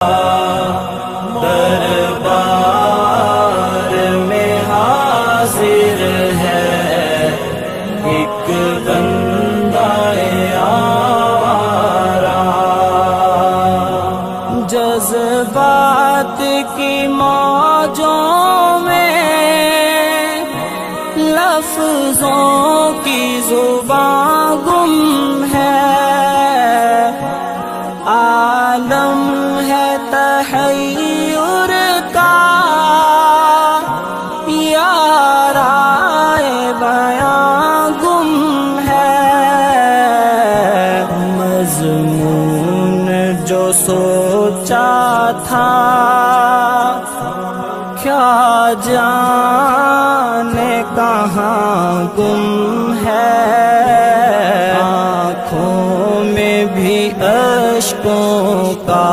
दरबार में हाजिर है एक बंदाए आवारा। जज्बात की मौजों में लफ्जों की जुबान गुम है। आलम है तहय्युर का याराए बयां गुम है। मज़मून जो सोचा था क्या जाने कहाँ गुम है। आँखों में भी अश्कों का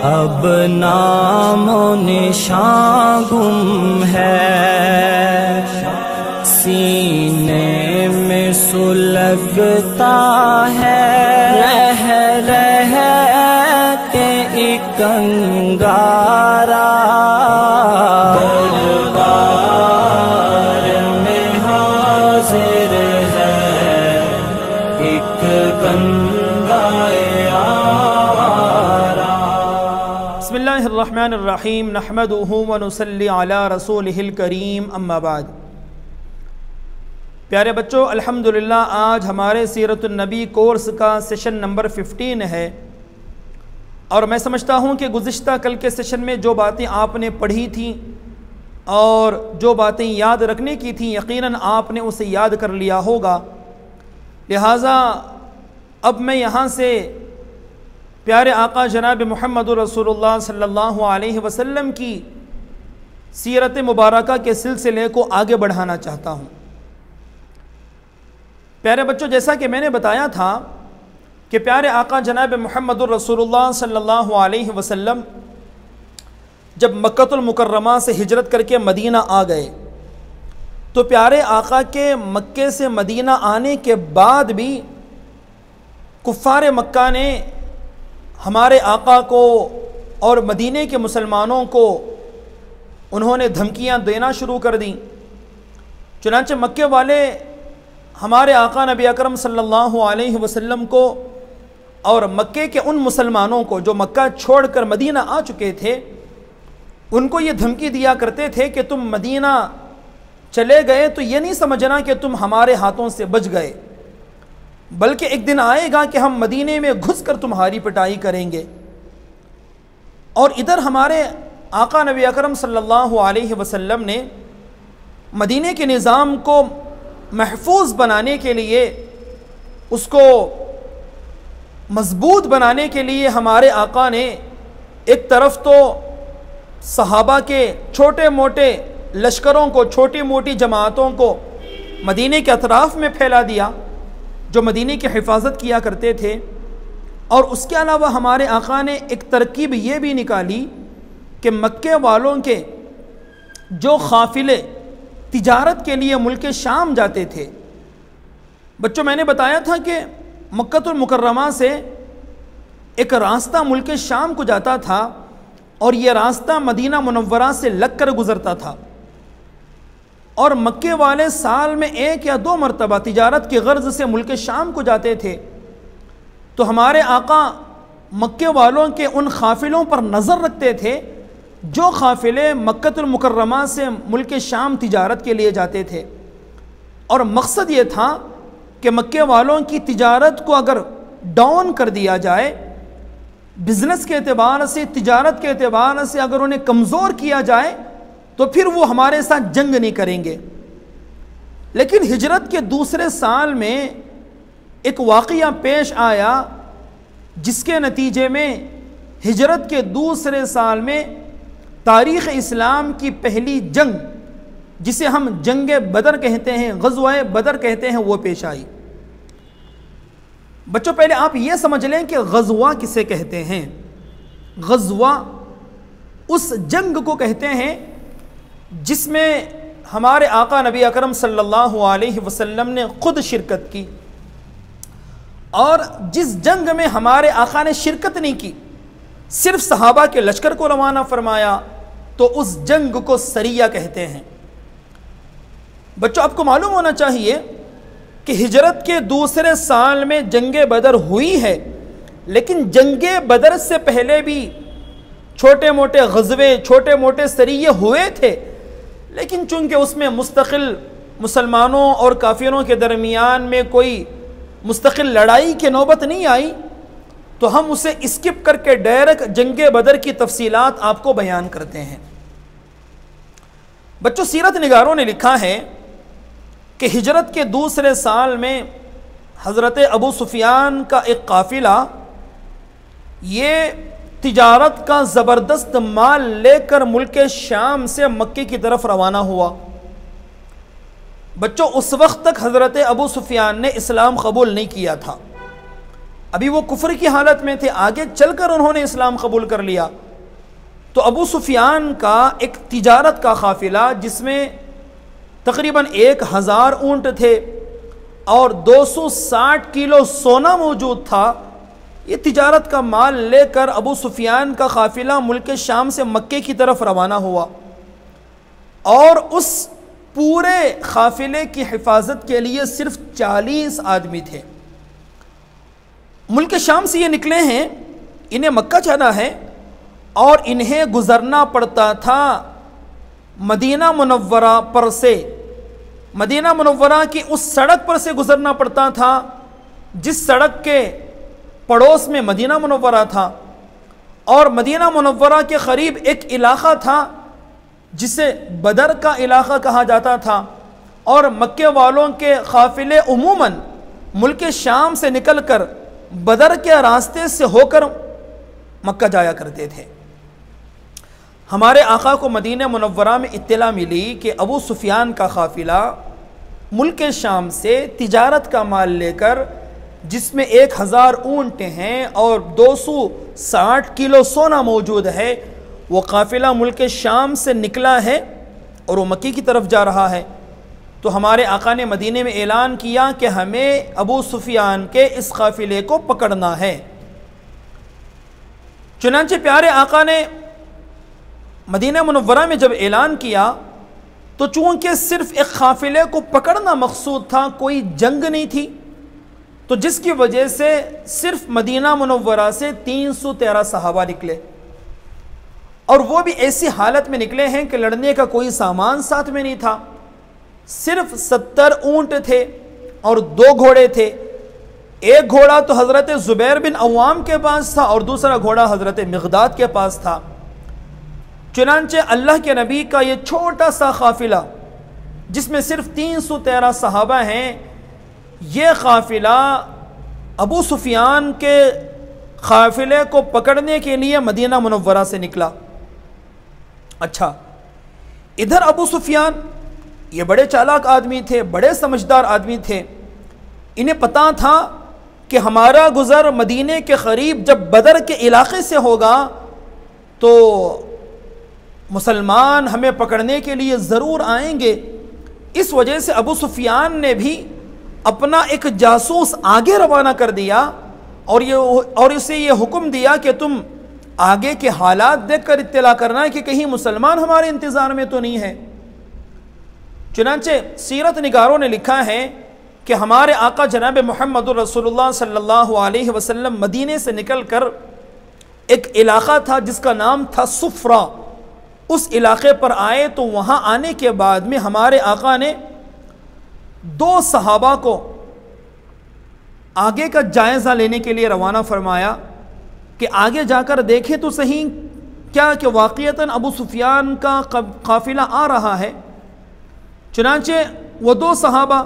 अब नामो निशान गुम है। सीने में सुलगता है रह रह के एक अंगारा। दरबार में हाजिर है एक बंदाए आवारा। बिस्मिल्लाहिर्रहमानिर्रहीम नहमदुहु व नुसल्ली अला रसूलिहिल करीम अम्मा बाद। प्यारे बच्चों, अल्हम्दुलिल्लाह आज हमारे सीरतुन नबी कोर्स का सेशन नंबर 15 है और मैं समझता हूँ कि गुज़िश्ता कल के सेशन में जो बातें आपने पढ़ी थी और जो बातें याद रखने की थी यकीनन आपने उसे याद कर लिया होगा। लिहाजा अब मैं यहाँ से प्यारे आका जनाब मुहम्मदुर रसूलुल्लाह सल्लल्लाहु अलैहि वसल्लम की सीरत मुबारका के सिलसिले को आगे बढ़ाना चाहता हूँ। प्यारे बच्चों, जैसा कि मैंने बताया था कि प्यारे आका जनाब मुहम्मदुर रसूलुल्लाह सल्लल्लाहु अलैहि वसल्लम जब मक्कतुल मुकर्रमा से हिजरत करके मदीना आ गए तो प्यारे आका के मक्के से मदीना आने के बाद भी कुफ़ार मक्का ने हमारे आका को और मदीने के मुसलमानों को उन्होंने धमकियां देना शुरू कर दी। चुनांचे मक्के वाले हमारे आका नबी अकरम सल्लल्लाहु अलैहि वसल्लम को और मक्के के उन मुसलमानों को जो मक्का छोड़कर मदीना आ चुके थे उनको ये धमकी दिया करते थे कि तुम मदीना चले गए तो ये नहीं समझना कि तुम हमारे हाथों से बच गए, बल्कि एक दिन आएगा कि हम मदीने में घुसकर तुम्हारी पिटाई करेंगे। और इधर हमारे आका नबी अकरम सल्लल्लाहु अलैहि वसल्लम ने मदीने के निज़ाम को महफूज बनाने के लिए, उसको मजबूत बनाने के लिए हमारे आका ने एक तरफ तो सहाबा के छोटे मोटे लश्करों को, छोटी मोटी जमातों को मदीने के अतराफ़ में फैला दिया जो मदीने की हिफाजत किया करते थे। और उसके अलावा हमारे आका ने एक तरकीब ये भी निकाली कि मक्के वालों के जो काफ़िले तिजारत के लिए मुल्क शाम जाते थे, बच्चों मैंने बताया था कि मक्कतुल मुकर्रमा से एक रास्ता मुल्क शाम को जाता था और ये रास्ता मदीना मुनव्वरा से लगकर गुज़रता था। और मक्के वाले साल में 1 या 2 मरतबा तिजारत के गर्ज से मुल्क शाम को जाते थे। तो हमारे आका मक्के वालों के उन काफ़िलों पर नज़र रखते थे जो काफ़िले मक्कतुल मुकर्रमा से मुल्क शाम तिजारत के लिए जाते थे। और मकसद ये था कि मक्के वालों की तिजारत को अगर डाउन कर दिया जाए, बिज़नेस के एतबार से, तिजारत के एतबार से अगर उन्हें कमज़ोर किया जाए तो फिर वो हमारे साथ जंग नहीं करेंगे। लेकिन हिजरत के दूसरे साल में एक वाक़या पेश आया जिसके नतीजे में हिजरत के दूसरे साल में तारीख़ इस्लाम की पहली जंग, जिसे हम जंग बदर कहते हैं, ग़ज़वा बदर कहते हैं, वो पेश आई। बच्चों पहले आप ये समझ लें कि ग़ज़वा किसे कहते हैं। ग़ज़वा उस जंग को कहते हैं जिसमें हमारे आका नबी अकरम सल्लल्लाहु अलैहि वसल्लम ने खुद शिरकत की और जिस जंग में हमारे आका ने शिरकत नहीं की सिर्फ सहाबा के लश्कर को रवाना फरमाया, तो उस जंग को सरिया कहते हैं। बच्चों, आपको मालूम होना चाहिए कि हिजरत के दूसरे साल में जंगे बदर हुई है, लेकिन जंगे बदर से पहले भी छोटे मोटे गज़वे, छोटे मोटे सरिये हुए थे, लेकिन चूंकि उसमें मुस्तकिल मुसलमानों और काफिरों के दरमियान में कोई मुस्तकिल लड़ाई की नौबत नहीं आई, तो हम उसे स्किप करके डायरेक्ट जंगे बदर की तफसीलात आपको बयान करते हैं। बच्चों, सीरत निगारों ने लिखा है कि हिजरत के दूसरे साल में हज़रत अबू सुफियान का एक काफ़िला ये तिजारत का ज़बरदस्त माल लेकर मुल्क शाम से मक्के की तरफ रवाना हुआ। बच्चों, उस वक्त तक हज़रत अबू सुफियान ने इस्लाम कबूल नहीं किया था, अभी वो कुफ्र की हालत में थे। आगे चलकर उन्होंने इस्लाम कबूल कर लिया। तो अबू सुफियान का एक तिजारत का काफ़िला जिसमें तकरीबन 1000 ऊँट थे और 260 किलो सोना मौजूद था, ये तिजारत का माल लेकर अबू सुफियान का काफ़िला मुल्क शाम से मक्के की तरफ रवाना हुआ। और उस पूरे काफ़िले की हिफाजत के लिए सिर्फ 40 आदमी थे। मुल्क शाम से ये निकले हैं, इन्हें मक्का जाना है और इन्हें गुज़रना पड़ता था मदीना मुनव्वरा पर से। मदीना मुनव्वरा की उस सड़क पर से गुज़रना पड़ता था जिस सड़क के पड़ोस में मदीना मुनव्वरा था, और मदीना मुनव्वरा के करीब एक इलाक़ा था जिसे बदर का इलाक़ा कहा जाता था। और मक्के वालों के काफ़िले उमूमन मुल्क शाम से निकलकर बदर के रास्ते से होकर मक्का जाया करते थे। हमारे आका को मदीना मुनव्वरा में इत्तला मिली कि अबू सुफियान का काफ़िला मुल्क शाम से तिजारत का माल लेकर, जिसमें 1000 ऊँट हैं और 260 किलो सोना मौजूद है, वो काफ़िला मुल्क शाम से निकला है और वो मक्के की तरफ जा रहा है। तो हमारे आका ने मदीने में ऐलान किया कि हमें अबू सुफियान के इस काफ़िले को पकड़ना है। चुनांचे प्यारे आका ने मदीना मुनव्वरा में जब ऐलान किया तो चूँकि सिर्फ एक काफ़िले को पकड़ना मकसूद था, कोई जंग नहीं थी, तो जिसकी वजह से सिर्फ मदीना मुनव्वरा से 313 सहाबा निकले, और वो भी ऐसी हालत में निकले हैं कि लड़ने का कोई सामान साथ में नहीं था। सिर्फ 70 ऊँट थे और 2 घोड़े थे। एक घोड़ा तो हज़रत ज़ुबैर बिन अव्वाम के पास था और दूसरा घोड़ा हज़रत मिक़दाद के पास था। चुनांचे अल्लाह के नबी का ये छोटा सा काफ़िला जिसमें सिर्फ 313 सहाबा हैं, ये काफ़िला अबू सुफियान के काफ़िले को पकड़ने के लिए मदीना मुनव्वरा से निकला। अच्छा, इधर अबू सुफियान ये बड़े चालाक आदमी थे, बड़े समझदार आदमी थे। इन्हें पता था कि हमारा गुज़र मदीने के करीब जब बदर के इलाक़े से होगा तो मुसलमान हमें पकड़ने के लिए ज़रूर आएंगे। इस वजह से अबू सुफियान ने भी अपना एक जासूस आगे रवाना कर दिया और इसे ये हुक्म दिया कि तुम आगे के हालात देखकर इत्तला करना कि कहीं मुसलमान हमारे इंतज़ार में तो नहीं है। चुनांचे सीरत निगारों ने लिखा है कि हमारे आका जनाब मुहम्मदुर रसूलुल्लाह सल्लल्लाहु अलैहि वसल्लम मदीने से निकलकर एक इलाक़ा था जिसका नाम था सुफ्रा, उस इलाक़े पर आए। तो वहाँ आने के बाद में हमारे आका ने 2 सहाबा को आगे का जायज़ा लेने के लिए रवाना फरमाया कि आगे जाकर देखें तो सही क्या कि वाक़ईतन अबू सुफियान का काफ़िला आ रहा है। चुनांचे वो 2 सहाबा,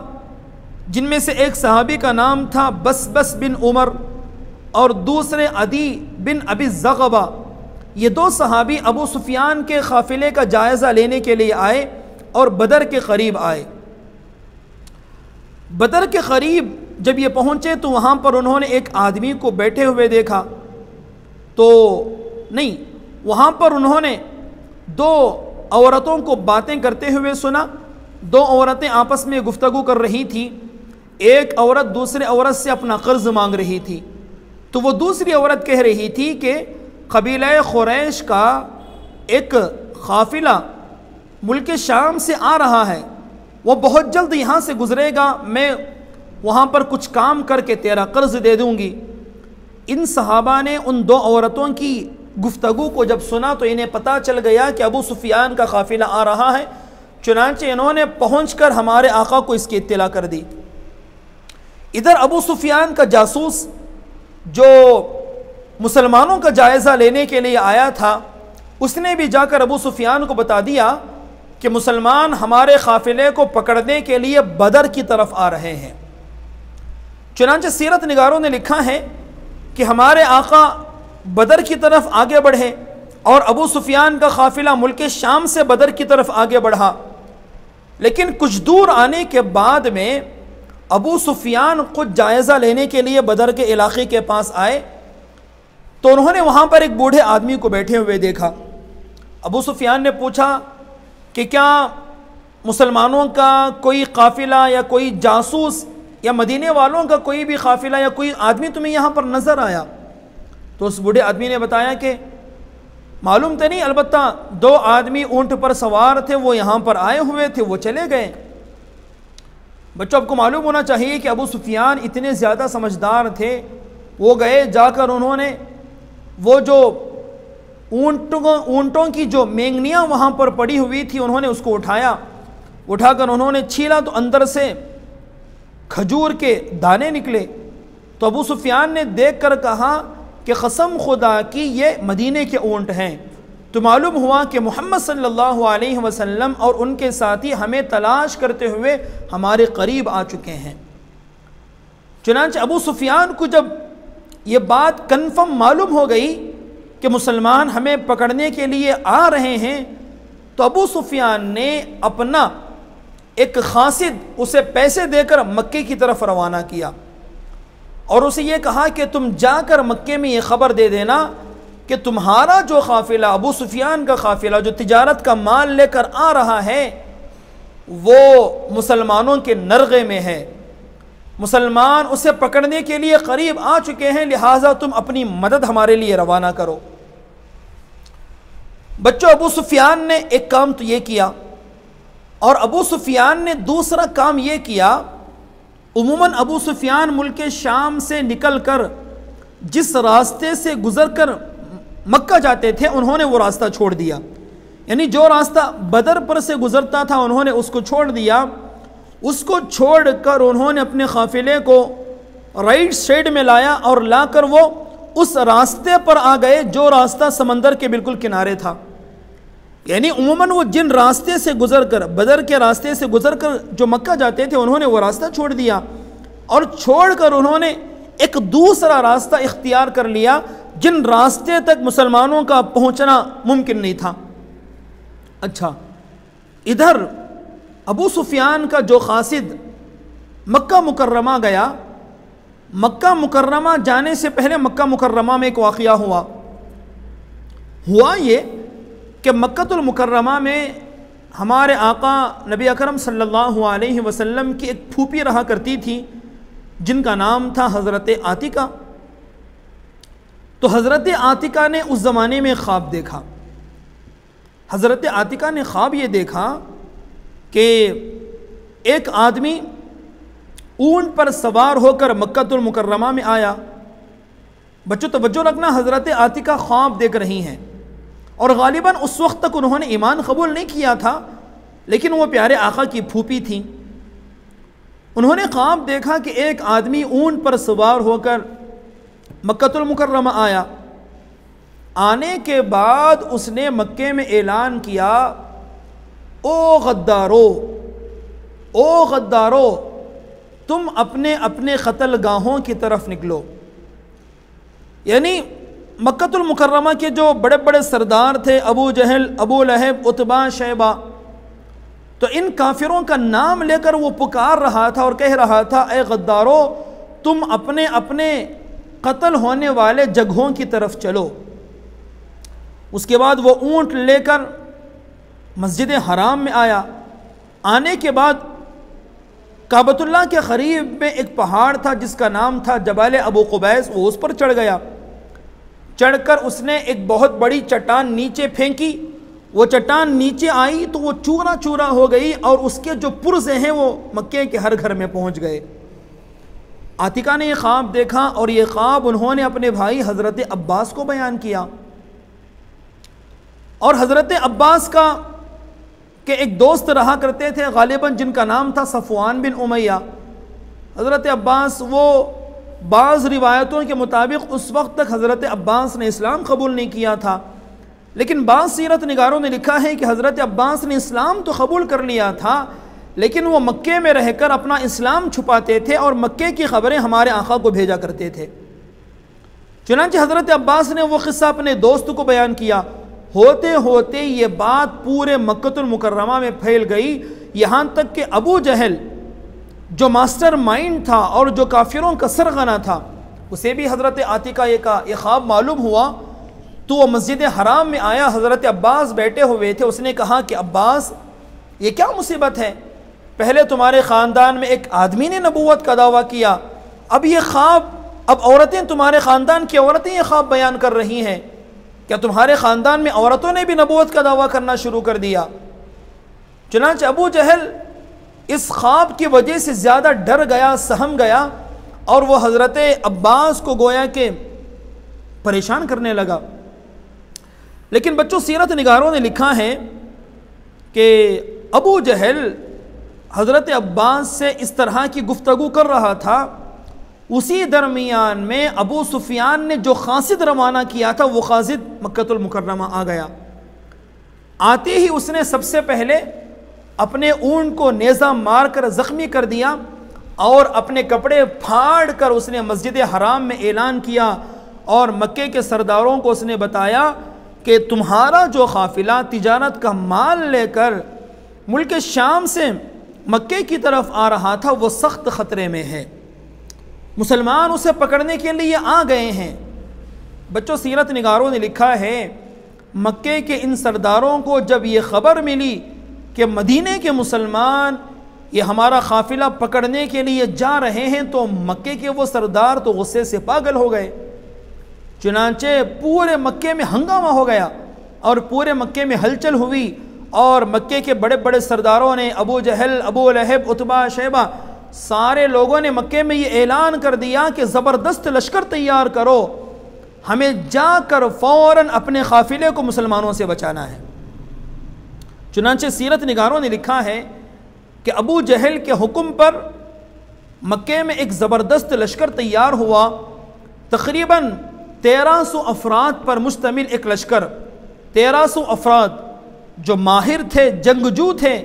जिनमें से एक सहाबी का नाम था बस बिन उमर और दूसरे अदी बिन अबी ज़ग़बा, ये 2 सहाबी अबू सुफियान के काफ़िले का जायज़ा लेने के लिए आए और बदर के करीब आए। बदर के करीब जब ये पहुँचे तो वहाँ पर उन्होंने एक आदमी को बैठे हुए देखा, तो नहीं, वहाँ पर उन्होंने 2 औरतों को बातें करते हुए सुना। 2 औरतें आपस में गुफ्तगू कर रही थी। एक औरत दूसरे औरत से अपना कर्ज मांग रही थी। तो वो दूसरी औरत कह रही थी कि कबीला खुरैश का एक काफिला मुल्क शाम से आ रहा है, वो बहुत जल्द यहाँ से गुजरेगा, मैं वहाँ पर कुछ काम करके तेरा कर्ज दे दूँगी। इन सहाबा ने उन दो औरतों की गुफ्तगू को जब सुना तो इन्हें पता चल गया कि अबू सुफियान का काफिला आ रहा है। चुनांचे इन्होंने पहुंचकर हमारे आका को इसकी इत्तला कर दी। इधर अबू सुफियान का जासूस जो मुसलमानों का जायज़ा लेने के लिए आया था, उसने भी जाकर अबू सुफियान को बता दिया कि मुसलमान हमारे काफिले को पकड़ने के लिए बदर की तरफ आ रहे हैं। चुनांचे सीरत निगारों ने लिखा है कि हमारे आका बदर की तरफ आगे बढ़े और अबू सुफियान का काफिला मुल्क शाम से बदर की तरफ आगे बढ़ा। लेकिन कुछ दूर आने के बाद में अबू सुफियान खुद जायज़ा लेने के लिए बदर के इलाके के पास आए तो उन्होंने वहाँ पर एक बूढ़े आदमी को बैठे हुए देखा। अबू सुफियान ने पूछा कि क्या मुसलमानों का कोई काफिला या कोई जासूस या मदीने वालों का कोई भी काफिला या कोई आदमी तुम्हें यहाँ पर नज़र आया? तो उस बूढ़े आदमी ने बताया कि मालूम तो नहीं, अलबत्ता दो आदमी ऊंट पर सवार थे, वो यहाँ पर आए हुए थे, वो चले गए। बच्चों, आपको मालूम होना चाहिए कि अबू सुफियान इतने ज़्यादा समझदार थे, वो गए, जाकर उन्होंने वो जो ऊंटों की जो मेंगनियाँ वहाँ पर पड़ी हुई थी उन्होंने उसको उठाया, उठाकर उन्होंने छीला तो अंदर से खजूर के दाने निकले। तो अबू सुफियान ने देखकर कहा कि कसम खुदा की ये मदीने के ऊंट हैं। तो मालूम हुआ कि मोहम्मद सल्लल्लाहु अलैहि वसल्लम और उनके साथी हमें तलाश करते हुए हमारे करीब आ चुके हैं। चुनांचे अबू सुफियान को जब ये बात कन्फर्म मालूम हो गई कि मुसलमान हमें पकड़ने के लिए आ रहे हैं, तो अबू सुफियान ने अपना एक खासिद उसे पैसे देकर मक्के की तरफ रवाना किया और उसे ये कहा कि तुम जाकर मक्के में ये ख़बर दे देना कि तुम्हारा जो काफिला, अबू सुफियान का काफिला जो तिजारत का माल लेकर आ रहा है, वो मुसलमानों के नरगे में है, मुसलमान उसे पकड़ने के लिए करीब आ चुके हैं, लिहाजा तुम अपनी मदद हमारे लिए रवाना करो। बच्चों, अबू सुफियान ने एक काम तो ये किया और अबू सुफियान ने दूसरा काम ये किया। उमूमन अबू सुफियान मुल्क शाम से निकलकर जिस रास्ते से गुजरकर मक्का जाते थे उन्होंने वो रास्ता छोड़ दिया, यानी जो रास्ता बदर पर से गुजरता था उन्होंने उसको छोड़ दिया। उसको छोड़कर उन्होंने अपने काफिले को राइट साइड में लाया और लाकर वो उस रास्ते पर आ गए जो रास्ता समंदर के बिल्कुल किनारे था। यानी उमूमन वो जिन रास्ते से गुजरकर, बदर के रास्ते से गुजरकर जो मक्का जाते थे, उन्होंने वो रास्ता छोड़ दिया और छोड़कर उन्होंने एक दूसरा रास्ता इख्तियार कर लिया जिन रास्ते तक मुसलमानों का पहुंचना मुमकिन नहीं था। अच्छा, इधर अबू सुफियान का जो कासिद मक्का मुकर्रमा गया, मक्का मुकर्रमा जाने से पहले मक्का मुकर्रमा में एक वाक़या हुआ ये कि मक्कतुल मुकर्रमा में हमारे आका नबी अकरम सल्लल्लाहु अलैहि वसल्लम की एक फूफी रहा करती थी जिनका नाम था हज़रत आतिका। तो हज़रत आतिका ने उस ज़माने में ख्वाब देखा। हज़रत आतिका ने ख्वाब ये देखा कि एक आदमी ऊंट पर सवार होकर मक्कतुल मुकर्रमा में आया। बच्चों तवज्जो रखना, हज़रत आतिका ख्वाब देख रही हैं और गालिबन उस वक्त तक उन्होंने ईमान कबूल नहीं किया था, लेकिन वो प्यारे आका की फूफी थी। उन्होंने ख्वाब देखा कि एक आदमी ऊंट पर सवार होकर मक्कतुल मुकर्रमा आया। आने के बाद उसने मक्के में ऐलान किया, ओ गद्दारो, तुम अपने अपने कत्ल गाहों की तरफ निकलो। यानी मक्कतुल मुकर्रमा के जो बड़े बड़े सरदार थे, अबू जहल, अबू लहब, उतबा, शैबा, तो इन काफिरों का नाम लेकर वो पुकार रहा था और कह रहा था, ए गद्दारो, तुम अपने अपने कत्ल होने वाले जगहों की तरफ चलो। उसके बाद वो ऊंट लेकर मस्जिद हराम में आया। आने के बाद काबतुल्लाह के करीब में एक पहाड़ था जिसका नाम था जबाल अबू कुबैस, वो उस पर चढ़ गया। चढ़कर उसने एक बहुत बड़ी चट्टान नीचे फेंकी। वो चट्टान नीचे आई तो वो चूरा चूरा हो गई और उसके जो पुर्जे हैं वो मक्के के हर घर में पहुंच गए। आतिका ने ये ख्वाब देखा और ये ख्वाब उन्होंने अपने भाई हज़रत अब्बास को बयान किया। और हज़रत अब्बास का के एक दोस्त रहा करते थे गालिबन, जिनका नाम था सफ़वान बिन उमैया। हज़रत अब्बास वो बाज़ रिवायतों के मुताबिक उस वक्त तक हज़रत अब्बास ने इस्लाम कबूल नहीं किया था, लेकिन बाज़ सीरत निगारों ने लिखा है कि हज़रत अब्बास ने इस्लाम तो कबूल कर लिया था, लेकिन वो मक्के में रहकर अपना इस्लाम छुपाते थे और मक्के की ख़बरें हमारे आका को भेजा करते थे। चुनांचे हज़रत अब्बास ने वो क़िस्सा अपने दोस्त को बयान किया। होते होते ये बात पूरे मक्कतुल मुकर्रमा में फैल गई, यहाँ तक कि अबू जहल जो मास्टर माइंड था और जो काफिरों का सरगना था, उसे भी हज़रत आतिका का ये ख्वाब मालूम हुआ। तो वो मस्जिद हराम में आया, हज़रत अब्बास बैठे हुए थे। उसने कहा कि अब्बास, ये क्या मुसीबत है? पहले तुम्हारे ख़ानदान में एक आदमी ने नबूवत का दावा किया, अब ये ख्वाब, अब औरतें, तुम्हारे ख़ानदान की औरतें ये ख्वाब बयान कर रही हैं। क्या तुम्हारे ख़ानदान में औरतों ने भी नबूवत का दावा करना शुरू कर दिया? चुनांचे अबू जहल इस ख्वाब की वजह से ज़्यादा डर गया, सहम गया और वो हज़रत अब्बास को गोया के परेशान करने लगा। लेकिन बच्चों, सीरत निगारों ने लिखा है कि अबू जहल हज़रत अब्बास से इस तरह की गुफ्तगू कर रहा था, उसी दरमियान में अबू सुफियान ने जो खासिद रवाना किया था वो खासिद मक्कतुल मुकर्रमा आ गया। आते ही उसने सबसे पहले अपने ऊँट को नेज़ा मार कर ज़ख्मी कर दिया और अपने कपड़े फाड़ कर उसने मस्जिद हराम में ऐलान किया और मक्के के सरदारों को उसने बताया कि तुम्हारा जो काफ़िला तिजारत का माल लेकर मुल्क शाम से मक्के की तरफ आ रहा था वो सख्त ख़तरे में है, मुसलमान उसे पकड़ने के लिए आ गए हैं। बच्चों, सीरत निगारों ने लिखा है मक्के के इन सरदारों को जब ये ख़बर मिली कि मदीने के मुसलमान ये हमारा काफ़िला पकड़ने के लिए जा रहे हैं, तो मक्के के वो सरदार तो गुस्से से पागल हो गए। चुनांचे पूरे मक्के में हंगामा हो गया और पूरे मक्के में हलचल हुई और मक्के के बड़े बड़े सरदारों ने, अबू जहल, अबू लहब, उतबा, शैबा, सारे लोगों ने मक्के में ये ऐलान कर दिया कि ज़बरदस्त लश्कर तैयार करो, हमें जाकर फ़ौरन अपने काफ़िले को मुसलमानों से बचाना है। चुनांचे सीरत निगारों ने लिखा है कि अबू जहल के हुक्म पर मक्के में एक ज़बरदस्त लश्कर तैयार हुआ। तकरीबन 1300 अफराद पर मुश्तमिल एक लश्कर, 1300 अफराद जो माहिर थे, जंगजू थे,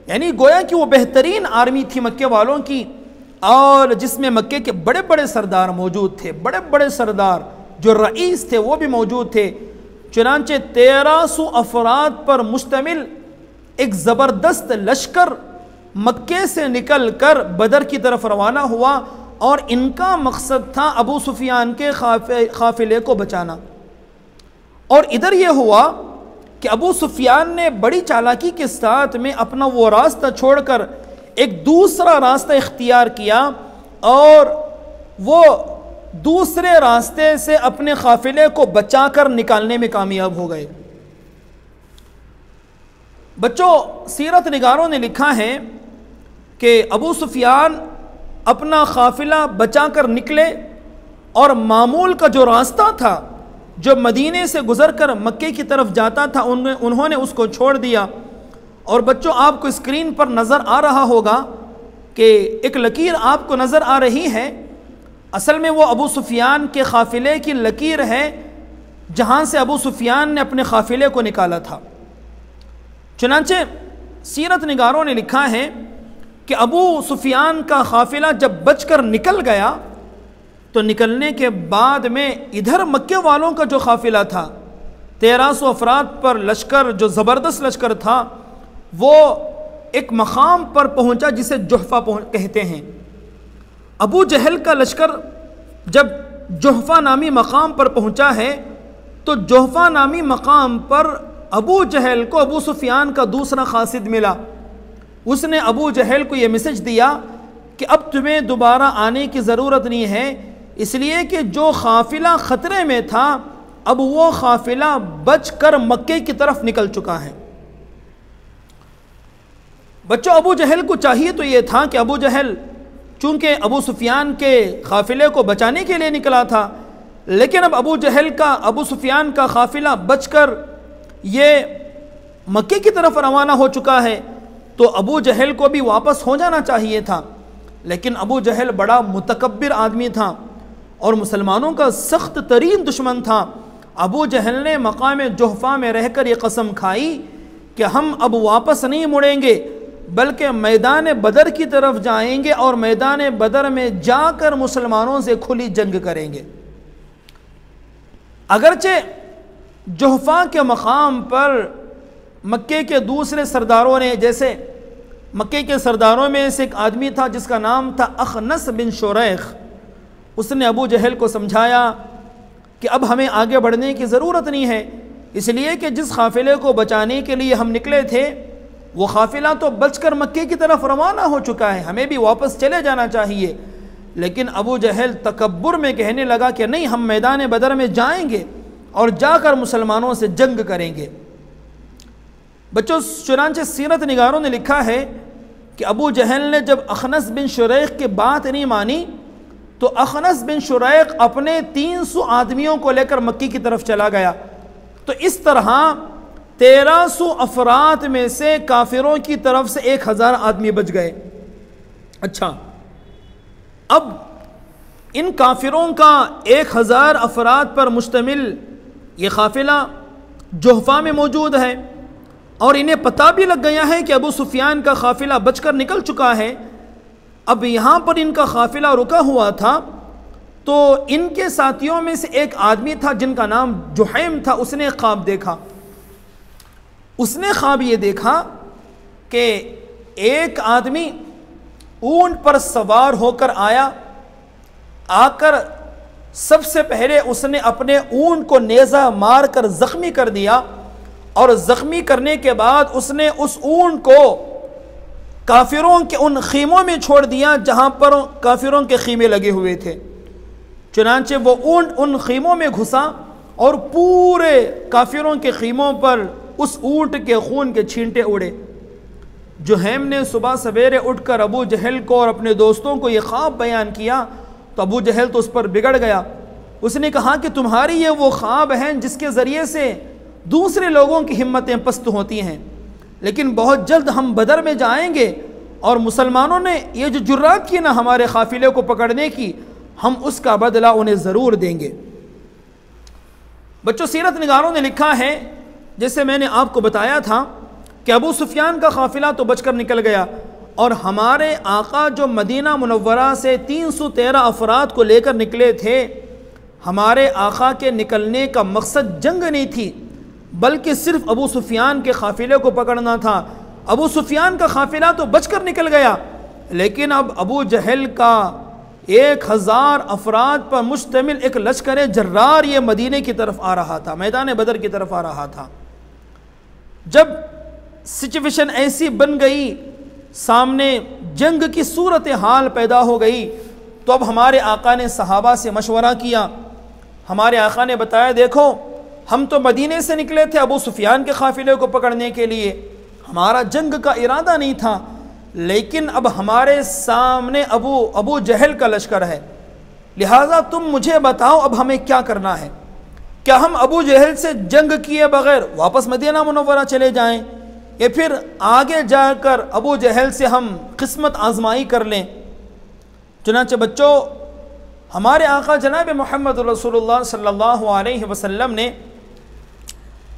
यानी गोया कि वो बेहतरीन आर्मी थी मक्के वालों की, और जिसमें मक्के के बड़े बड़े सरदार मौजूद थे, बड़े बड़े सरदार जो रईस थे वो भी मौजूद थे। चुनांचे 1300 अफराद पर मुश्तमिल एक ज़बरदस्त लश्कर मक्के से निकल कर बदर की तरफ रवाना हुआ और इनका मकसद था अबू सुफियान के काफ़िले को बचाना। और इधर यह हुआ कि अबू सुफियान ने बड़ी चालाकी के साथ में अपना वो रास्ता छोड़कर एक दूसरा रास्ता इख्तियार किया और वो दूसरे रास्ते से अपने काफ़िले को बचाकर निकालने में कामयाब हो गए। बच्चों, सीरत निगारों ने लिखा है कि अबू सुफियान अपना काफ़िला बचाकर निकले और मामूल का जो रास्ता था जो मदीने से गुज़रकर मक्के की तरफ जाता था उन्होंने उसको छोड़ दिया। और बच्चों, आपको स्क्रीन पर नज़र आ रहा होगा कि एक लकीर आपको नज़र आ रही है, असल में वो अबू सुफियान के काफ़िले की लकीर है जहाँ से अबू सुफियान ने अपने काफ़िले को निकाला था। चुनांचे सीरत निगारों ने लिखा है कि अबू सुफियान का काफ़िला जब बचकर निकल गया तो निकलने के बाद में इधर मक्के वालों का जो काफ़िला था 1300 अफराद पर लश्कर, जो ज़बरदस्त लश्कर था, वो एक मकाम पर पहुंचा जिसे जुहफा कहते हैं। अबू जहल का लश्कर जब जुहफा नामी मकाम पर पहुंचा है तो जुहफा नामी मकाम पर अबू जहल को अबू सुफियान का दूसरा खासिद मिला। उसने अबू जहल को ये मैसेज दिया कि अब तुम्हें दोबारा आने की ज़रूरत नहीं है, इसलिए कि जो काफ़िला ख़तरे में था अब वो काफिला बचकर मक्के की तरफ निकल चुका है। बच्चों, अबू जहल को चाहिए तो ये था कि अबू जहल चूंकि अबू सुफियान के काफिले को बचाने के लिए निकला था, लेकिन अब अबू सुफियान का काफिला बचकर ये मक्के की तरफ रवाना हो चुका है, तो अबू जहल को भी वापस हो जाना चाहिए था। लेकिन अबू जहल बड़ा मुतकब्बिर आदमी था और मुसलमानों का सख्त तरीन दुश्मन था। अबू जहल ने मकाम जुहफा में रहकर ये कसम खाई कि हम अब वापस नहीं मुड़ेंगे, बल्कि मैदान बदर की तरफ जाएंगे और मैदान बदर में जाकर मुसलमानों से खुली जंग करेंगे। अगरचे जुहफा के मकाम पर मक्के के दूसरे सरदारों ने, जैसे मक्के के सरदारों में से एक आदमी था जिसका नाम था अखनस बिन शुरैख, उसने अबू जहल को समझाया कि अब हमें आगे बढ़ने की ज़रूरत नहीं है, इसलिए कि जिस काफ़िले को बचाने के लिए हम निकले थे वो काफ़िला तो बचकर मक्के की तरफ रवाना हो चुका है, हमें भी वापस चले जाना चाहिए। लेकिन अबू जहल तकब्बुर में कहने लगा कि नहीं, हम मैदान बदर में जाएंगे और जाकर मुसलमानों से जंग करेंगे। बच्चों, चुनांचे सीरत निगारों ने लिखा है कि अबू जहल ने जब अखनस बिन शुरैख की बात नहीं मानी तो अखनस बिन शुरैख अपने 300 आदमियों को लेकर मक्की की तरफ चला गया। तो इस तरह 1300 अफराद में से काफिरों की तरफ से 1000 आदमी बच गए। अच्छा, अब इन काफिरों का 1000 अफराद पर मुश्तमिल ये काफिला जुहफा में मौजूद है और इन्हें पता भी लग गया है कि अबू सुफियान का काफिला बचकर निकल चुका है। अब यहाँ पर इनका काफिला रुका हुआ था, तो इनके साथियों में से एक आदमी था जिनका नाम जुहैम था। उसने ख्वाब देखा। उसने ख्वाब ये देखा कि एक आदमी ऊंट पर सवार होकर आया, आकर सबसे पहले उसने अपने ऊंट को नेज़ा मारकर ज़ख्मी कर दिया और ज़ख्मी करने के बाद उसने उस ऊंट को काफिरों के उन खीमों में छोड़ दिया जहाँ पर काफिरों के खीमे लगे हुए थे। चुनांचे वो ऊंट उन खीमों में घुसा और पूरे काफिरों के खीमों पर उस ऊंट के खून के छींटे उड़े। जुहैम ने सुबह सवेरे उठकर अबू जहल को और अपने दोस्तों को ये ख्वाब बयान किया तो अबू जहल तो उस पर बिगड़ गया। उसने कहा कि तुम्हारी ये वो ख्वाब हैं जिसके ज़रिए से दूसरे लोगों की हिम्मतें पस्त होती हैं, लेकिन बहुत जल्द हम बदर में जाएंगे और मुसलमानों ने ये जो जुर्रात की ना हमारे काफिले को पकड़ने की, हम उसका बदला उन्हें ज़रूर देंगे। बच्चों, सीरत निगारों ने लिखा है, जैसे मैंने आपको बताया था कि अबू सुफियान का काफिला तो बचकर निकल गया और हमारे आका जो मदीना मुनव्वरा से 313 अफराद को लेकर निकले थे, हमारे आका के निकलने का मकसद जंग नहीं थी, बल्कि सिर्फ अबू सुफियान के काफिले को पकड़ना था। अबू सुफियान का काफिला तो बचकर निकल गया, लेकिन अब अबू जहल का 1000 अफराद पर मुश्तमिल एक लश्कर जर्रार ये मदीने की तरफ आ रहा था, मैदान बदर की तरफ आ रहा था। जब सिचुएशन ऐसी बन गई, सामने जंग की सूरत हाल पैदा हो गई, तो अब हमारे आका ने सहाबा से मशवरा किया। हमारे आका ने बताया, देखो हम तो मदीने से निकले थे अबू सुफियान के काफिले को पकड़ने के लिए, हमारा जंग का इरादा नहीं था, लेकिन अब हमारे सामने अबू जहल का लश्कर है, लिहाजा तुम मुझे बताओ अब हमें क्या करना है। क्या हम अबू जहल से जंग किए बगैर वापस मदीना मुनव्वरा चले जाएं, या फिर आगे जाकर अबू जहल से हम किस्मत आजमाई कर लें। चुनांचे बच्चों, हमारे आका जनाब मोहम्मद रसूलुल्लाह सल्लल्लाहु अलैहि वसल्लम ने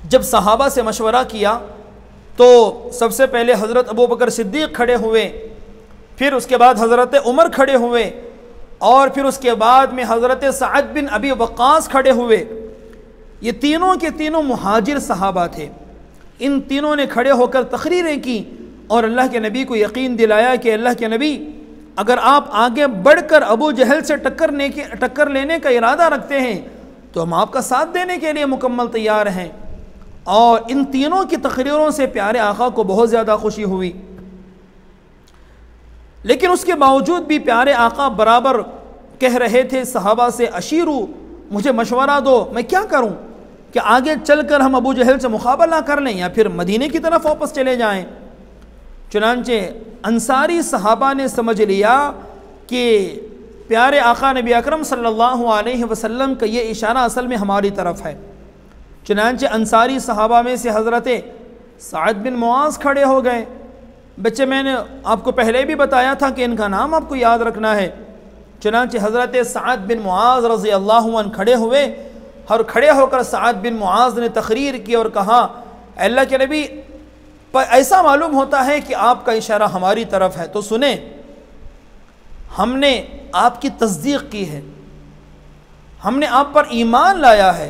जब सहाबा से मशवरा किया तो सबसे पहले हज़रत अबू बकर सिद्दीक़ खड़े हुए, फिर उसके बाद हज़रत उमर खड़े हुए और फिर उसके बाद में हज़रत सअद बिन अबी वक़ास खड़े हुए। ये तीनों के तीनों मुहाजिर सहाबा थे। इन तीनों ने खड़े होकर तकरीरें की और अल्लाह के नबी को यकीन दिलाया कि अल्लाह के नबी, अगर आप आगे बढ़कर अबू जहल से टक्कर लेने का इरादा रखते हैं तो हम आपका साथ देने के लिए मुकम्मल तैयार हैं। और इन तीनों की तकरीरों से प्यारे आका को बहुत ज़्यादा खुशी हुई, लेकिन उसके बावजूद भी प्यारे आका बराबर कह रहे थे सहाबा से, अशीरू, मुझे मशवरा दो, मैं क्या करूं। कि आगे चलकर हम अबू जहल से मुकाबला कर लें या फिर मदीने की तरफ वापस चले जाएं। चुनांचे अंसारी सहाबा ने समझ लिया कि प्यारे आका नबी अकरम सल्लल्लाहु अलैहि वसल्लम का ये इशारा असल में हमारी तरफ है। चुनांचे अंसारी सहाबा में से हज़रत साद बिन मुआज़ खड़े हो गए। बच्चे, मैंने आपको पहले भी बताया था कि इनका नाम आपको याद रखना है। चुनांचे हज़रत साद बिन मुआज़ रज़ी अल्लाहु अन्हु खड़े हुए और खड़े होकर साद बिन मुआज़ ने तकरीर की और कहा, अल्लाह के नबी, ऐसा मालूम होता है कि आपका इशारा हमारी तरफ है, तो सुने, हमने आपकी तस्दीक की है, हमने आप पर ईमान लाया है,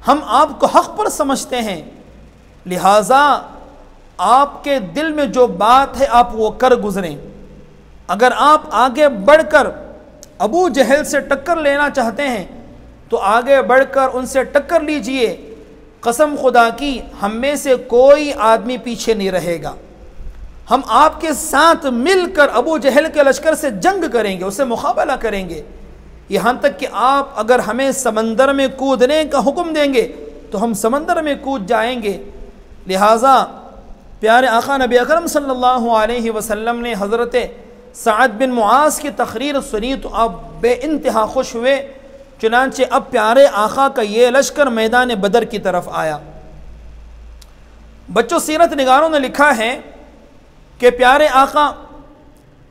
हम आपको हक़ पर समझते हैं, लिहाजा आपके दिल में जो बात है आप वो कर गुज़रें। अगर आप आगे बढ़कर अबू जहल से टक्कर लेना चाहते हैं तो आगे बढ़कर उनसे टक्कर लीजिए। कसम खुदा की, हम में से कोई आदमी पीछे नहीं रहेगा। हम आपके साथ मिलकर अबू जहल के लश्कर से जंग करेंगे, उससे मुकाबला करेंगे। यहाँ तक कि आप अगर हमें समंदर में कूदने का हुक्म देंगे तो हम समंदर में कूद जाएंगे। लिहाजा प्यारे आका नबी अकरम सल्लल्लाहु अलैहि वसल्लम ने हज़रत साद बिन मुआज़ की तकरीर सुनी तो आप बेइंतहा खुश हुए। चुनांचे अब प्यारे आका का ये लश्कर मैदान बदर की तरफ आया। बच्चों, सीरत निगारों ने लिखा है कि प्यारे आका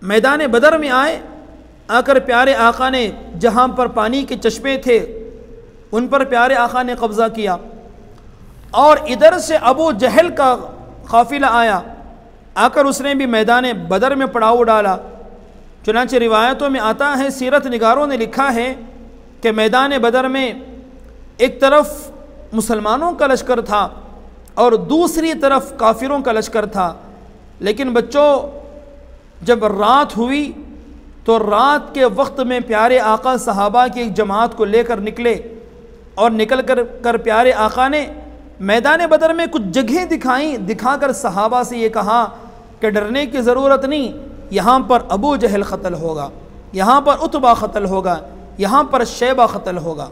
मैदान बदर में आए। आकर प्यारे आका ने जहाँ पर पानी के चश्मे थे उन पर प्यारे आका ने कब्ज़ा किया और इधर से अबू जहल का काफ़िला आया। आकर उसने भी मैदान बदर में पड़ाव डाला। चुनांचे रिवायतों में आता है, सीरत निगारों ने लिखा है कि मैदान बदर में एक तरफ मुसलमानों का लश्कर था और दूसरी तरफ काफिरों का लश्कर था। लेकिन बच्चों, जब रात हुई तो रात के वक्त में प्यारे आका सहाबा की एक जमात को लेकर निकले और निकल कर प्यारे आका ने मैदान बदर में कुछ जगह दिखाकर सहाबा से ये कहा कि डरने की ज़रूरत नहीं, यहाँ पर अबू जहल क़त्ल होगा, यहाँ पर उतबा क़त्ल होगा, यहाँ पर शैबा क़त्ल होगा।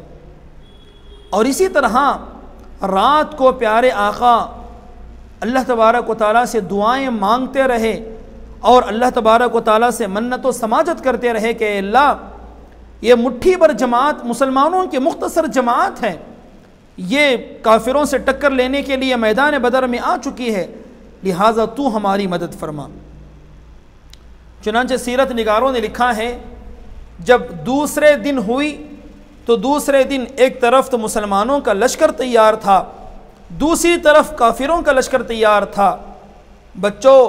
और इसी तरह रात को प्यारे आका अल्लाह तबारक व तआला से दुआएं मांगते रहे और अल्लाह तबारक व तआला से मन्नत व समाजत करते रहे कि अल्लाह, ये मुट्ठी भर जमात मुसलमानों की मुख्तसर जमात है, ये काफिरों से टक्कर लेने के लिए मैदान बदर में आ चुकी है, लिहाजा तू हमारी मदद फरमा। चुनांचे सीरत निगारों ने लिखा है, जब दूसरे दिन हुई तो दूसरे दिन एक तरफ तो मुसलमानों का लश्कर तैयार था, दूसरी तरफ काफिरों का लश्कर तैयार था। बच्चों,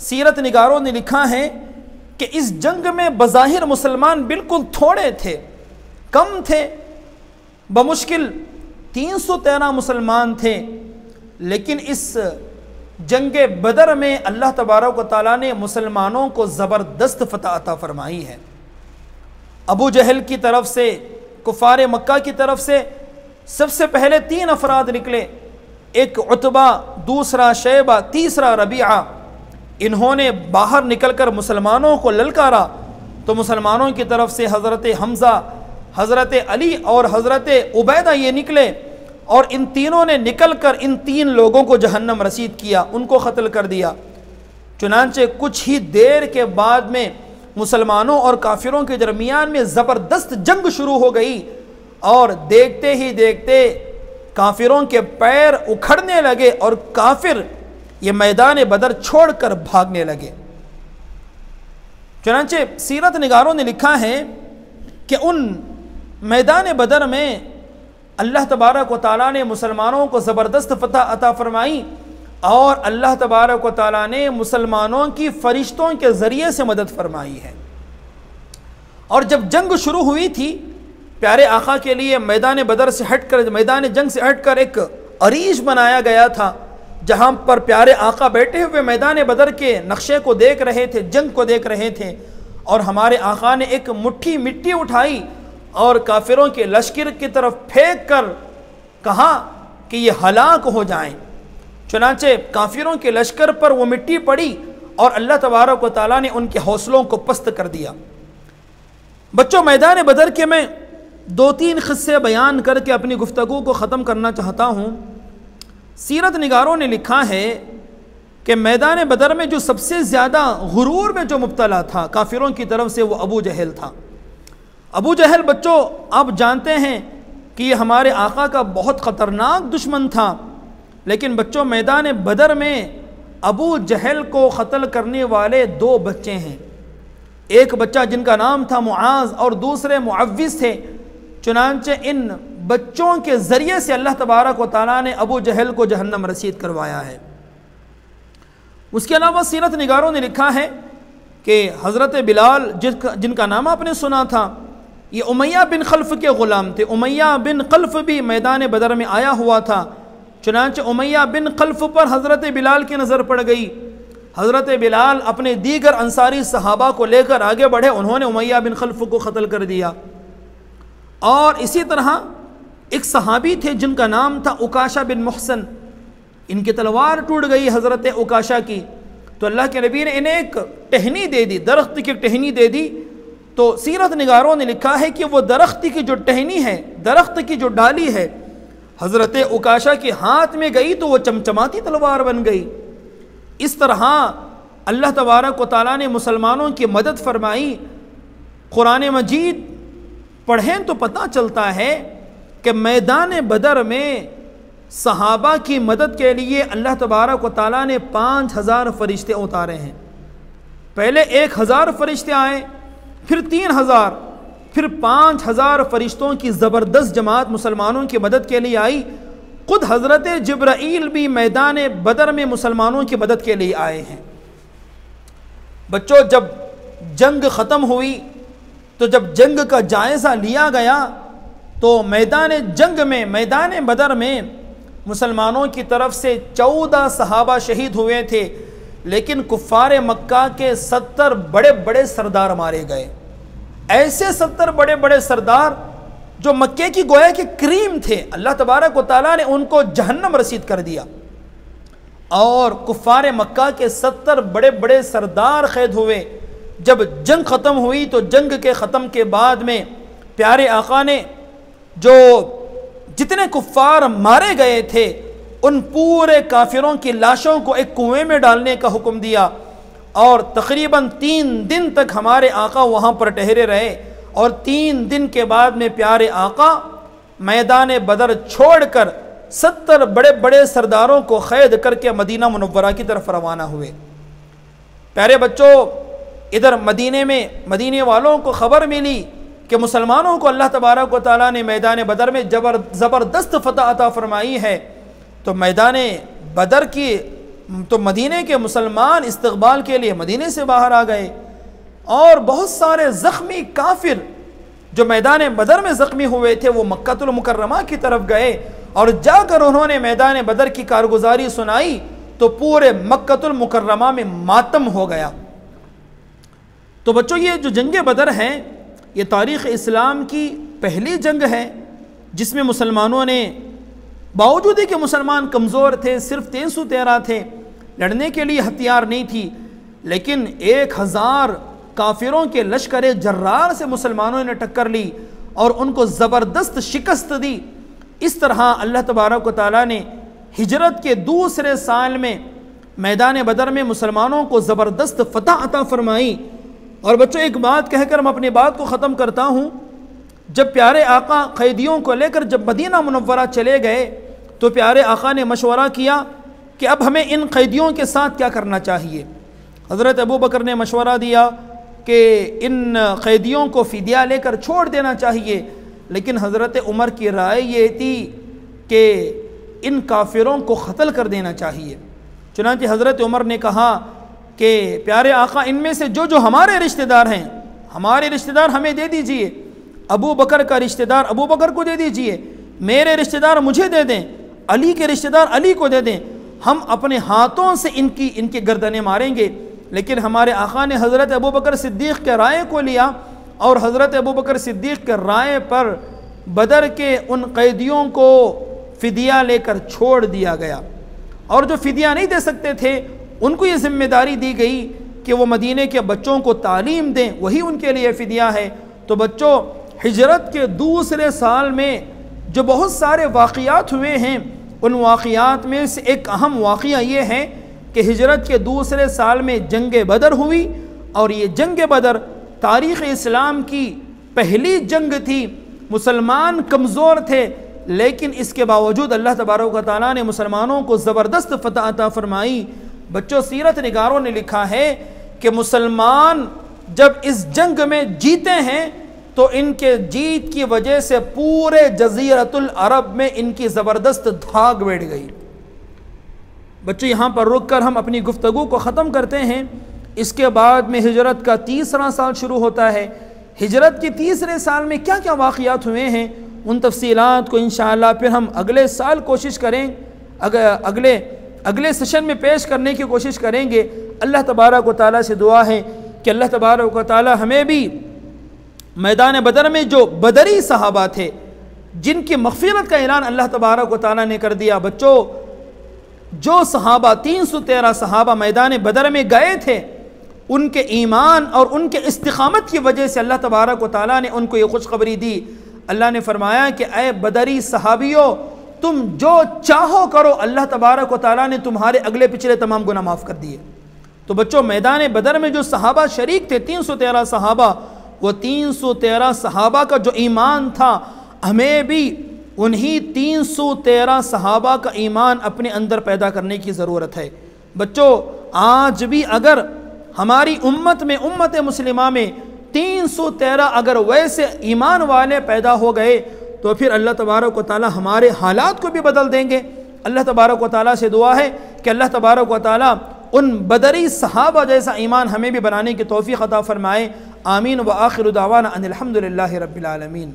सीरत निगारों ने लिखा है कि इस जंग में बज़ाहिर मुसलमान बिल्कुल थोड़े थे, कम थे, बमुश्किल 313 मुसलमान थे। लेकिन इस जंगे बदर में अल्लाह तबारक व तआला ने मुसलमानों को ज़बरदस्त फ़तह अता फरमाई है। अबू जहल की तरफ से, कुफ़ार मक्का की तरफ से सबसे पहले 3 अफराद निकले, एक उतबा, दूसरा शैबा, तीसरा रबीआ। इन्होंने बाहर निकलकर मुसलमानों को ललकारा तो मुसलमानों की तरफ से हज़रत हमज़ा, हज़रत अली और हज़रत उबैदा ये निकले और इन तीनों ने निकलकर इन 3 लोगों को जहन्नम रसीद किया, उनको क़त्ल कर दिया। चुनांचे कुछ ही देर के बाद में मुसलमानों और काफिरों के दरमियान में ज़बरदस्त जंग शुरू हो गई और देखते ही देखते काफिरों के पैर उखड़ने लगे और काफिर ये मैदान बदर छोड़कर भागने लगे। चुनांचे सीरत निगारों ने लिखा है कि उन मैदान बदर में अल्लाह तबारक व तआला ने मुसलमानों को ज़बरदस्त फ़तह अता फरमाई और अल्लाह तबारक व तआला ने मुसलमानों की फ़रिश्तों के ज़रिए से मदद फरमाई है। और जब जंग शुरू हुई थी, प्यारे आका के लिए मैदान बदर से हटकर, मैदान जंग से हटकर एक अरीश बनाया गया था, जहाँ पर प्यारे आका बैठे हुए मैदान बदर के नक्शे को देख रहे थे, जंग को देख रहे थे। और हमारे आका ने एक मुट्ठी मिट्टी उठाई और काफिरों के लश्कर की तरफ फेंक कर कहा कि ये हलाक हो जाएं। चुनांचे काफिरों के लश्कर पर वो मिट्टी पड़ी और अल्लाह तबारक व तआला ने उनके हौसलों को पस्त कर दिया। बच्चों, मैदान बदर के में दो तीन क़िस्से बयान करके अपनी गुफ्तगू को ख़त्म करना चाहता हूँ। सीरत निगारों ने लिखा है कि मैदान बदर में जो सबसे ज़्यादा गुरूर में जो मुब्तला था काफिरों की तरफ से, वो अबू जहल था। अबू जहल बच्चों आप जानते हैं कि ये हमारे आका का बहुत ख़तरनाक दुश्मन था, लेकिन बच्चों मैदान बदर में अबू जहल को क़त्ल करने वाले दो बच्चे हैं। एक बच्चा जिनका नाम था मुआज़ और दूसरे मुअव्विज़ थे। चुनांचे इन बच्चों के ज़रिए से अल्लाह तबारक व तआला ने अबू जहल को जहन्नम रसीद करवाया है। उसके अलावा सीरत निगारों ने लिखा है कि हज़रत बिलाल जिनका नाम आपने सुना था, ये उमैया बिन खल्फ़ के ग़ुलाम थे। उमैया बिन खल्फ़ भी मैदान बदर में आया हुआ था। चुनांचे उमैया बिन खल्फ़ पर हज़रत बिलाल की नज़र पड़ गई। हज़रत बिलाल अपने दीगर अंसारी सहाबा को लेकर आगे बढ़े, उन्होंने उमैया बिन खल्फ़ को क़त्ल कर दिया। और इसी तरह एक सहाबी थे जिनका नाम था उकाशा बिन मुहसन, इनकी तलवार टूट गई हज़रत उकाशा की, तो अल्लाह के नबी ने इन्हें एक टहनी दे दी, दरख्त की टहनी दे दी। तो सीरत निगारों ने लिखा है कि वो दरख्त की जो टहनी है, दरख्त की जो डाली है, हज़रत उकाशा के हाथ में गई तो वो चमचमाती तलवार बन गई। इस तरह अल्लाह तबारक व तआला ने मुसलमानों की मदद फरमाई। कुरान मजीद पढ़ें तो पता चलता है कि मैदान बदर में सहाबा की मदद के लिए अल्लाह तबारक व तआला ने 5000 फरिश्ते उतारे हैं। पहले 1000 फरिश्ते आए, फिर 3000, फिर 5000 फरिश्तों की ज़बरदस्त जमात मुसलमानों की मदद के लिए आई। खुद हज़रत जिब्राईल भी मैदान बदर में मुसलमानों की मदद के लिए आए हैं। बच्चों जब जंग ख़त्म हुई तो जब जंग का जायज़ा लिया गया तो मैदान बदर में मुसलमानों की तरफ से 14 सहाबा शहीद हुए थे, लेकिन कुफ़ार मक्का के 70 बड़े बड़े सरदार मारे गए। ऐसे 70 बड़े बड़े सरदार जो मक्के की गोया के करीम थे, अल्लाह तबारक व तआला ने उनको जहन्नम रसीद कर दिया। और कुफ़ार मक्का के 70 बड़े बड़े सरदार कैद हुए। जब जंग ख़त्म हुई तो जंग के ख़त्म के बाद में प्यारे आका ने जो जितने कुफ़ार मारे गए थे उन पूरे काफिरों की लाशों को एक कुएं में डालने का हुक्म दिया। और तकरीबन 3 दिन तक हमारे आका वहाँ पर ठहरे रहे। और 3 दिन के बाद में प्यारे आका मैदान बदर छोड़कर 70 बड़े बड़े सरदारों को क़ैद करके मदीना मुनव्वरा की तरफ रवाना हुए। प्यारे बच्चों, इधर मदीने वालों को ख़बर मिली कि मुसलमानों को अल्लाह तबारक व तआला ने मैदान बदर में ज़बरदस्त फ़तह अता फ़रमाई है। तो मैदान बदर की तो मदीने के मुसलमान इस्तक़बाल के लिए मदीने से बाहर आ गए। और बहुत सारे ज़ख्मी काफिर जो मैदान बदर में ज़ख्मी हुए थे वो मक्कातुल मुकर्रमा की तरफ गए और जाकर उन्होंने मैदान बदर की कारगुजारी सुनाई तो पूरे मक्कातुल मुकर्रमा में मातम हो गया। तो बच्चों ये जो जंग बदर है ये तारीख़ इस्लाम की पहली जंग है जिसमें मुसलमानों ने, बावजूद कि मुसलमान कमज़ोर थे, सिर्फ 313 थे, लड़ने के लिए हथियार नहीं थी, लेकिन 1000 काफिरों के लश्कर जर्रार से मुसलमानों ने टक्कर ली और उनको ज़बरदस्त शिकस्त दी। इस तरह अल्लाह तबारक व तआला ने हिजरत के दूसरे साल में मैदान बदर में मुसलमानों को ज़बरदस्त फ़तह अता फ़रमाई। और बच्चों एक बात कहकर मैं अपनी बात को ख़त्म करता हूँ। जब प्यारे आका क़ैदियों को लेकर जब मदीना मुनव्वरा चले गए तो प्यारे आका ने मशवरा किया कि अब हमें इन क़ैदियों के साथ क्या करना चाहिए। हज़रत अबू बकर ने मशवरा दिया कि इन क़ैदियों को फ़िदिया लेकर छोड़ देना चाहिए, लेकिन हज़रत उमर की राय ये थी कि इन काफिरों को क़त्ल कर देना चाहिए। चुनांचे हज़रत उमर ने कहा कि प्यारे आका इनमें से जो जो हमारे रिश्तेदार हैं, हमारे रिश्तेदार हमें दे दीजिए, अबू बकर का रिश्तेदार अबू बकर को दे दीजिए, मेरे रिश्तेदार मुझे दे दें, अली के रिश्तेदार अली को दे दें, हम अपने हाथों से इनकी गर्दनें मारेंगे। लेकिन हमारे आका ने हज़रत अबू बकर सिद्दीक़ के राय को लिया और हज़रत अबू बकर सिद्दीक़ के राय पर बदर के उन कैदियों को फ़िदिया लेकर छोड़ दिया गया। और जो फ़िदिया नहीं दे सकते थे उनको ये ज़िम्मेदारी दी गई कि वो मदीने के बच्चों को तालीम दें, वही उनके लिए फ़िदिया है। तो बच्चों हिजरत के दूसरे साल में जो बहुत सारे वाक़यात हुए हैं, उन वाक़यात में से एक अहम वाक़या ये है कि हिजरत के दूसरे साल में जंग बदर हुई, और ये जंग बदर तारीख़ इस्लाम की पहली जंग थी। मुसलमान कमज़ोर थे, लेकिन इसके बावजूद अल्लाह तबारक व तआला ने मुसलमानों को ज़बरदस्त फ़तह अता फ़रमाई। बच्चों, सीरत निगारों ने लिखा है कि मुसलमान जब इस जंग में जीते हैं तो इनके जीत की वजह से पूरे जज़ीरतुल अरब में इनकी ज़बरदस्त धाक बैठ गई। बच्चों, यहाँ पर रुक कर हम अपनी गुफ्तगू को ख़त्म करते हैं। इसके बाद में हिजरत का तीसरा साल शुरू होता है। हिजरत के तीसरे साल में क्या क्या वाक़यात हुए हैं, उन तफसीलात को इंशाअल्लाह फिर हम अगले साल कोशिश करें, अगले सेशन में पेश करने की कोशिश करेंगे। अल्लाह तबारक व तआला से दुआ है कि अल्लाह तबारक व तआला हमें भी मैदान बदर में जो बदरी सहाबा थे, जिनकी मग़फ़िरत का ऐलान अल्लाह तबारक व तआला ने कर दिया। बच्चों, जो सहाबा 313 सहाबा मैदान बदर में गए थे, उनके ईमान और उनके इस्तिक़ामत की वजह से अल्लाह तबारक व तआला ने उनको ये खुशखबरी दी। अल्लाह ने फरमाया कि ऐ बदरी सहाबियों, तुम जो चाहो करो, अल्लाह तबारक व तआला ने तुम्हारे अगले पिछले तमाम गुनाह माफ़ कर दिए। तो बच्चों, मैदान बदर में जो सहाबा शरीक थे 313 सहाबा, वो 313 सहाबा का जो ईमान था, हमें भी उन्हीं 313 सहाबा का ईमान अपने अंदर पैदा करने की ज़रूरत है। बच्चों, आज भी अगर हमारी उम्मत में, उम्मत मुस्लिमा में 313 अगर वैसे ईमान वाले पैदा हो गए तो फिर अल्लाह तबारक व तआला हमारे हालात को भी बदल देंगे। अल्लाह तबारक व तआला से दुआ है कि अल्लाह तबारक व तआला उन बदरी सहाबा जैसा ईमान हमें भी बनाने की तौफीक अता फ़रमाए। आमीन व आखिर दावाना अनिल हम्दुलिल्लाहि रब्बिल आलमीन।